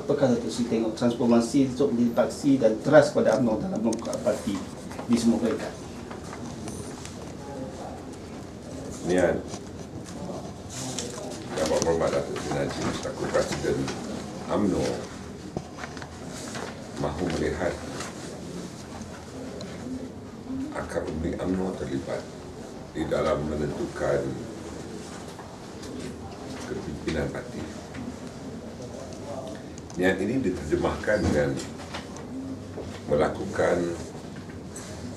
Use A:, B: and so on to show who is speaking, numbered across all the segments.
A: apakah Datuk Seri tengok transformasi untuk menjadi paksi dan trust pada UMNO dalam membuka parti di semua peringkat?
B: Niat Yang Berhormat Datuk Seri Najib selaku Presiden UMNO mahu melihat akar umbi UMNO terlibat di dalam menentukan kepimpinan parti. Niat ini diterjemahkan dengan melakukan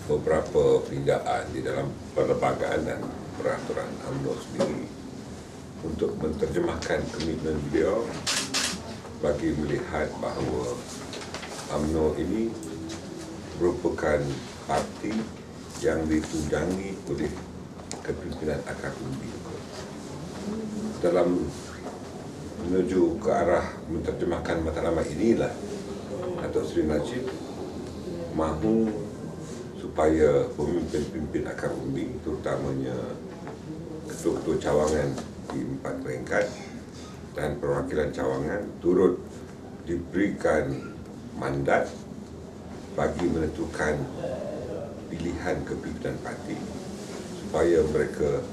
B: beberapa penindakan di dalam perlembagaan dan peraturan UMNO sendiri untuk menterjemahkan komitmen beliau bagi melihat bahawa UMNO ini merupakan parti yang ditunjangi oleh kepimpinan akar umbi. Dalam menuju ke arah menterjemahkan matlamat inilah Datuk Seri Najib mahu supaya pemimpin-pemimpin akar umbi, terutamanya ketua-ketua cawangan di 4 peringkat dan perwakilan cawangan turut diberikan mandat bagi menentukan pilihan kepimpinan parti supaya mereka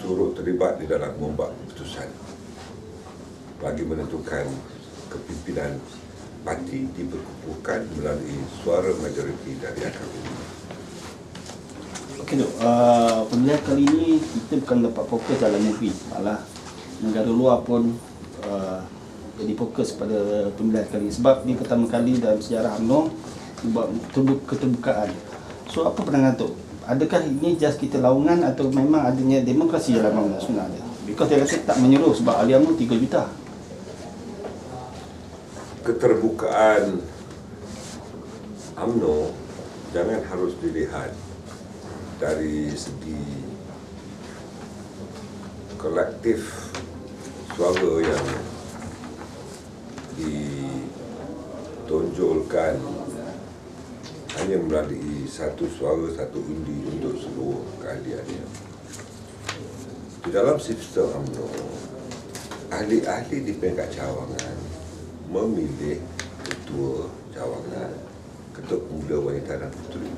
B: turut terlibat di dalam membuat keputusan bagi menentukan kepimpinan parti diperkukuhkan melalui suara majoriti dari akar umbi.
A: Okey Dok, pemilihan kali ini kita bukan dapat fokus dalam negeri, malah negara luar pun jadi fokus pada pemilihan kali ini sebab ini pertama kali dalam sejarah UMNO buat keterbukaan. So apa pandangan Tok? Adakah ini just kita laungan atau memang adanya demokrasi dalam UMNO sebenarnya? Because dia kata tak menyeluruh sebab ahli UMNO 3 juta.
B: Keterbukaan UMNO jangan harus dilihat dari segi kolektif suara yang ditonjolkan hanya melalui satu suara, satu undi untuk seluruh keahliannya. Di dalam sistem UMNO, ahli-ahli di peringkat cawangan memilih ketua cawangan, ketua pemuda wanita dan puteri.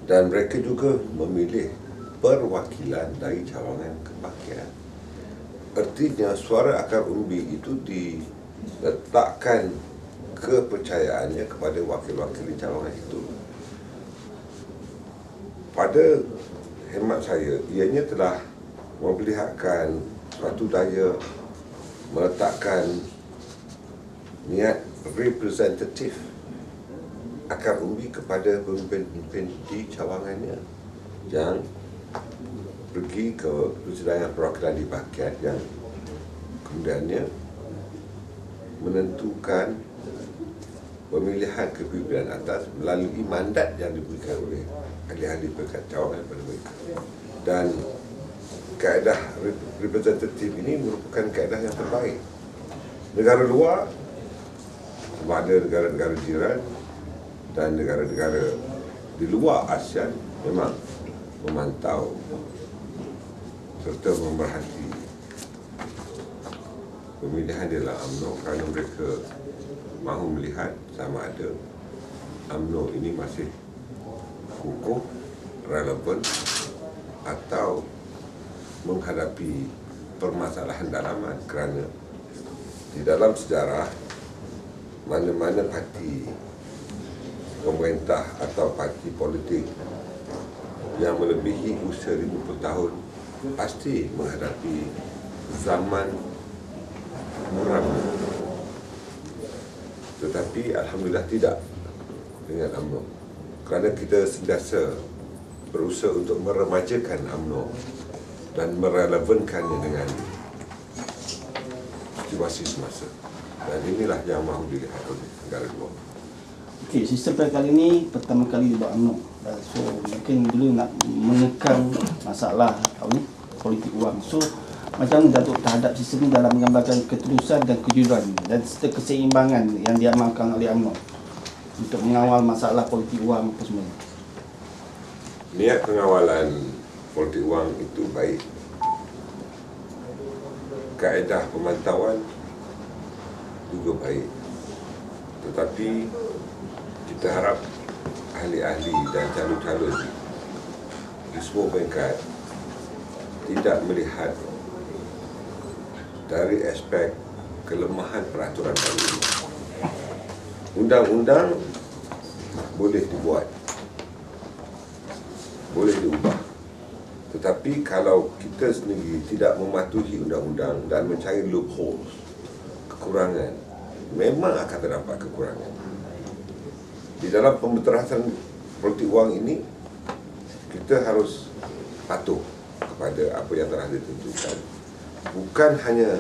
B: Dan mereka juga memilih perwakilan dari cawangan kebahagiaan. Artinya suara akar umbi itu diletakkan kepercayaannya kepada wakil-wakil di cawangan itu. Pada hemat saya, ianya telah memperlihatkan suatu daya meletakkan niat representatif akar umbi kepada pemimpin-pemimpin di cawangannya yang pergi ke persidangan perwakilan di Bahagian yang kemudiannya menentukan pemilihan kepimpinan atas melalui mandat yang diberikan oleh ahli-ahli peringkat cawangan pada mereka. Dan kaedah representatif ini merupakan kaedah yang terbaik. Negara luar, sama ada negara-negara jiran dan negara-negara di luar ASEAN memang memantau serta memerhati pemilihan di dalam UMNO kerana mereka mahu melihat sama ada UMNO ini masih kukuh, relevan atau menghadapi permasalahan dalaman kerana di dalam sejarah mana-mana parti pemerintah atau parti politik yang melebihi usia 50 tahun pasti menghadapi zaman muram. Tetapi Alhamdulillah tidak dengan UMNO. Kerana kita sentiasa berusaha untuk meremajakan UMNO dan merelevankannya dengan situasi semasa. Dan inilah yang mahu dilihat oleh negara luar.
A: Okey, sistem pada kali ini pertama kali dibuat UMNO. So mungkin dulu nak mengekang masalah politik wang. So macam mana Datuk terhadap sistem ini dalam menggambarkan ketulusan dan kejujuran dan serta keseimbangan yang diamalkan oleh UMNO untuk mengawal masalah politik wang apa semua?
B: Niat pengawalan politik wang itu baik. Kaedah pemantauan juga baik. Tetapi kita harap ahli-ahli dan calon-calon di semua peringkat tidak melihat dari aspek kelemahan peraturan baru ini. Undang-undang boleh dibuat, boleh diubah. Tetapi kalau kita sendiri tidak mematuhi undang-undang dan mencari loopholes, kekurangan, memang akan terdapat kekurangan. Di dalam pembenterasan politik wang ini, kita harus patuh kepada apa yang telah ditentukan. Bukan hanya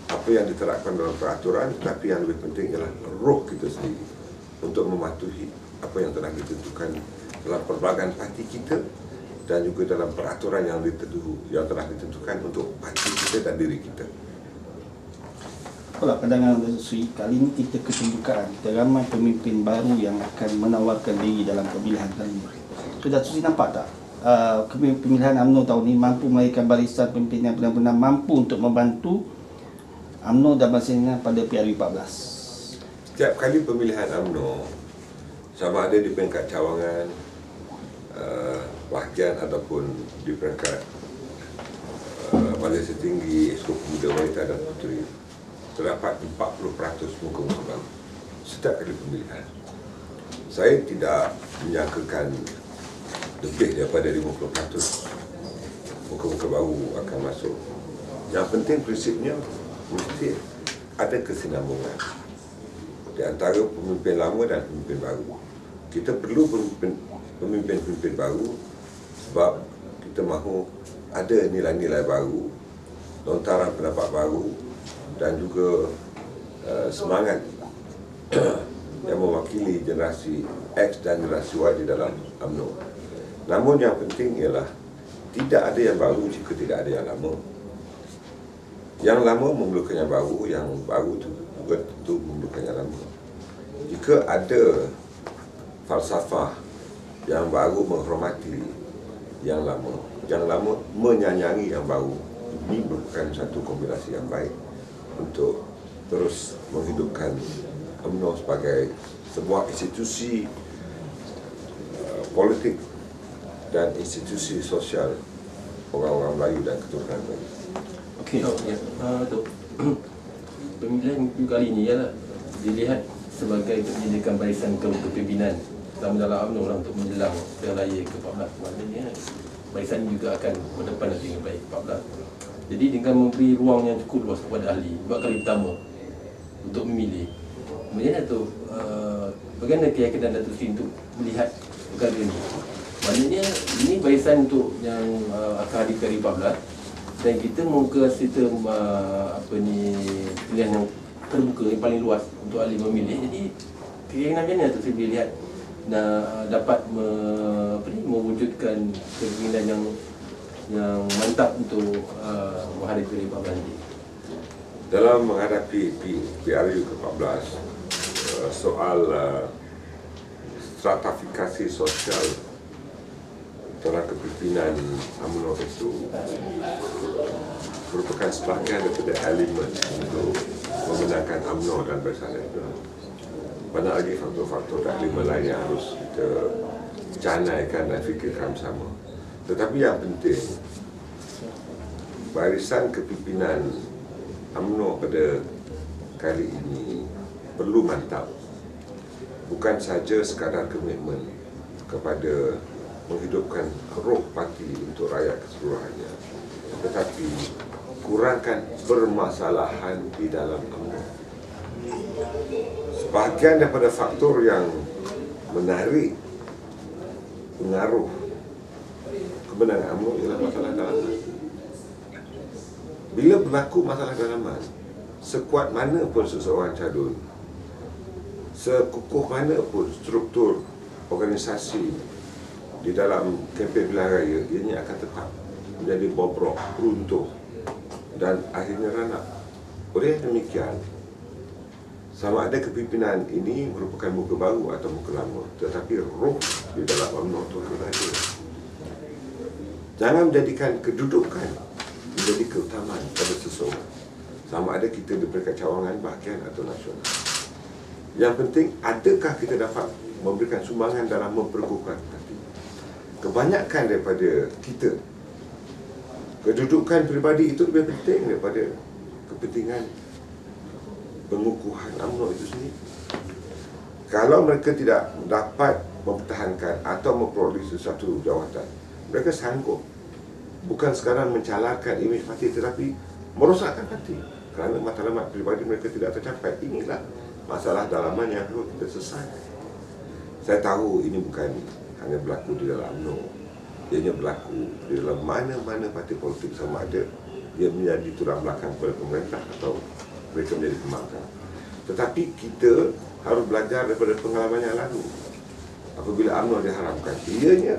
B: apa yang diterapkan dalam peraturan, tetapi yang lebih penting ialah roh kita sendiri untuk mematuhi apa yang telah ditentukan dalam perbahagian parti kita dan juga dalam peraturan yang telah ditentukan untuk parti kita dan diri kita.
A: Kalau pandangan Datuk Seri, kali ini kita keterbukaan, kita ramai pemimpin baru yang akan menawarkan diri dalam pemilihan kali ini. So, Datuk Seri nampak tak pemilihan UMNO tahun ini mampu melahirkan barisan pemimpin yang benar-benar mampu untuk membantu UMNO dan bersaing pada PRU14?
B: Setiap kali pemilihan UMNO, sama ada di peringkat cawangan, bahagian ataupun di peringkat Majlis Tertinggi, Eksekutif Pemuda, Wanita dan Puteri, terdapat 40% muka-muka baru setiap kali pemilihan. Saya tidak menyangkakan lebih daripada 50% muka-muka baru akan masuk. Yang penting prinsipnya mesti ada kesinambungan di antara pemimpin lama dan pemimpin baru. Kita perlu pemimpin baru sebab kita mahu ada nilai-nilai baru, lontaran pendapat baru dan juga semangat yang mewakili generasi X dan generasi Y di dalam UMNO. Namun yang penting ialah tidak ada yang baru jika tidak ada yang lama. Yang lama memerlukan yang baru, yang baru itu juga tentu memerlukan yang lama. Jika ada falsafah yang baru menghormati yang lama menyanyangi yang baru, ini merupakan satu kombinasi yang baik untuk terus menghidupkan UMNO sebagai sebuah institusi politik dan institusi sosial orang-orang Melayu dan keturunan Melayu.
A: Okey.
C: Pemilihan kali ini ialah dilihat sebagai menyediakan barisan kepimpinan terutama dalam UMNO untuk menjelang pilihan raya ke-14. Maknanya barisan ini juga akan berdepan nanti dengan baik 14. Jadi dengan memberi ruang yang cukup luas kepada ahli buat kali pertama untuk memilih, kemudian tu bagaimana keyakinan Datuk Seri untuk melihat perkara ini? Maknanya ini barisan untuk yang akan hadir ke hari 14 dan kita muka sistem pilihan yang terbuka yang paling luas untuk ahli memilih. Jadi keyakinan macam mana Datuk Seri boleh lihat dapat mewujudkan keinginan yang mantap untuk menghadapi PRU 14 nanti.
B: Dalam menghadapi PRU ke-14, soal stratifikasi sosial dalam kepimpinan UMNO itu merupakan sebahagian daripada elemen untuk memenangkan UMNO dan Barisan Nasional. Banyak lagi faktor-faktor dan elemen lain yang harus kita canaikan dan fikirkan bersama. Tetapi yang penting, barisan kepimpinan UMNO pada kali ini perlu mantap. Bukan saja sekadar komitmen kepada menghidupkan roh parti untuk rakyat keseluruhannya, tetapi kurangkan permasalahan di dalam UMNO. Sebahagian daripada faktor yang menarik pengaruh kemenangan UMNO ialah masalah dalaman. Bila berlaku masalah dalaman, sekuat mana pun seseorang calon, sekukuh mana pun struktur organisasi di dalam kempen pilihan raya, ianya akan tetap menjadi bobrok, runtuh dan akhirnya ranak. Oleh demikian, sama ada kepimpinan ini merupakan muka baru atau muka lama, tetapi roh di dalam UMNO itu harus ada. Jangan menjadikan kedudukan menjadi keutamaan pada seseorang. sama ada kita di peringkat cawangan bahagian atau nasional. Yang penting, adakah kita dapat memberikan sumbangan dalam memperkukuhkan parti. Kebanyakan daripada kita, kedudukan peribadi itu lebih penting daripada kepentingan pengukuhan UMNO itu sendiri. Kalau mereka tidak dapat mempertahankan atau memperoleh sesuatu jawatan, mereka sanggup bukan sekadar mencalarkan imej parti tetapi merosakkan parti kerana matlamat peribadi mereka tidak tercapai. Inilah masalah dalaman yang perlu kita selesaikan. Saya tahu ini bukan hanya berlaku di dalam UMNO, ianya berlaku di dalam mana-mana parti politik, sama ada ia menjadi tulang belakang kepada pemerintah atau mereka menjadi pembangkang. Tetapi kita harus belajar daripada pengalaman yang lalu. Apabila UMNO diharamkan, ianya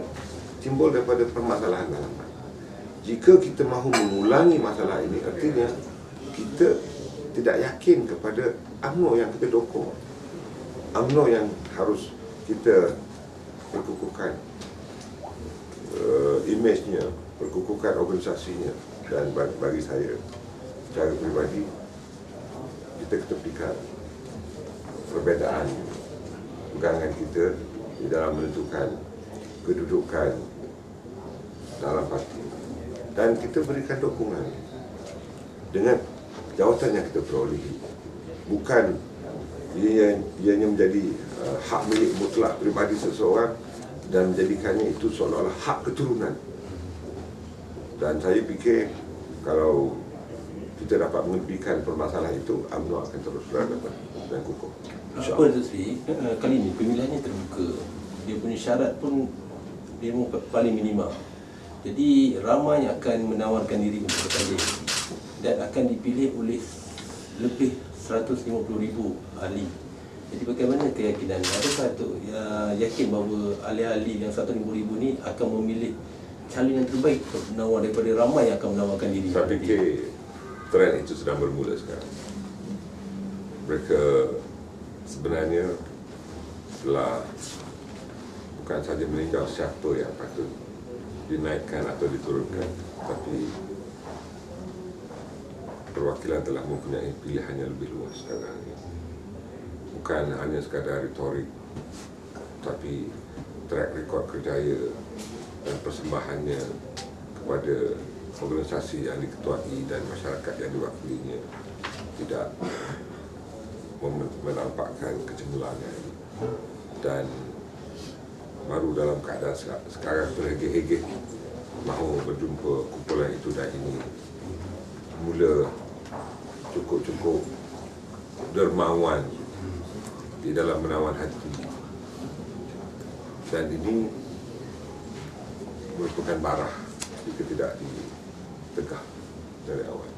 B: timbul daripada permasalahan dalaman. Jika kita mahu mengulangi masalah ini, artinya kita tidak yakin kepada UMNO yang kita dukung. UMNO yang harus kita perkukuhkan imejnya, perkukuhkan organisasinya. Dan bagi saya, secara pribadi, kita ketepikan perbezaan pegangan kita di dalam menentukan kedudukan dalam parti, dan kita berikan dukungan dengan jawatan yang kita perolehi, bukan ianya menjadi hak milik mutlak peribadi seseorang dan menjadikannya itu seolah-olah hak keturunan. Dan saya fikir kalau kita dapat mengepikan permasalahan itu, UMNO akan terus berada dan kukuh.
C: Apa Datuk Seri, kali ini pemilihannya terbuka. Dia punya syarat pun dia paling minima. Jadi ramai yang akan menawarkan diri untuk bertanding dan akan dipilih oleh lebih 150,000 ahli. Jadi bagaimana keyakinan? Adakah tu yakin bahawa ahli-ahli yang 150,000 ni akan memilih calon yang terbaik untuk menawar daripada ramai yang akan menawarkan diri?
B: Saya fikir trend itu sedang bermula sekarang. Mereka sebenarnya telah bukan saja meninjau siapa yang patut dinaikkan atau diturunkan, tapi perwakilan telah mempunyai pilihan yang lebih luas sekarang ini. Bukan hanya sekadar retorik, tapi track record kerjaya dan persembahannya kepada organisasi yang diketuai dan masyarakat yang diwakilinya tidak menampakkan kecemerlangan, dan baru dalam keadaan sekarang terhegeh-hegeh mahu berjumpa kumpulan itu, dan ini mula cukup-cukup dermawan di dalam menawan hati, dan ini merupakan barah jika tidak ditegak dari awal.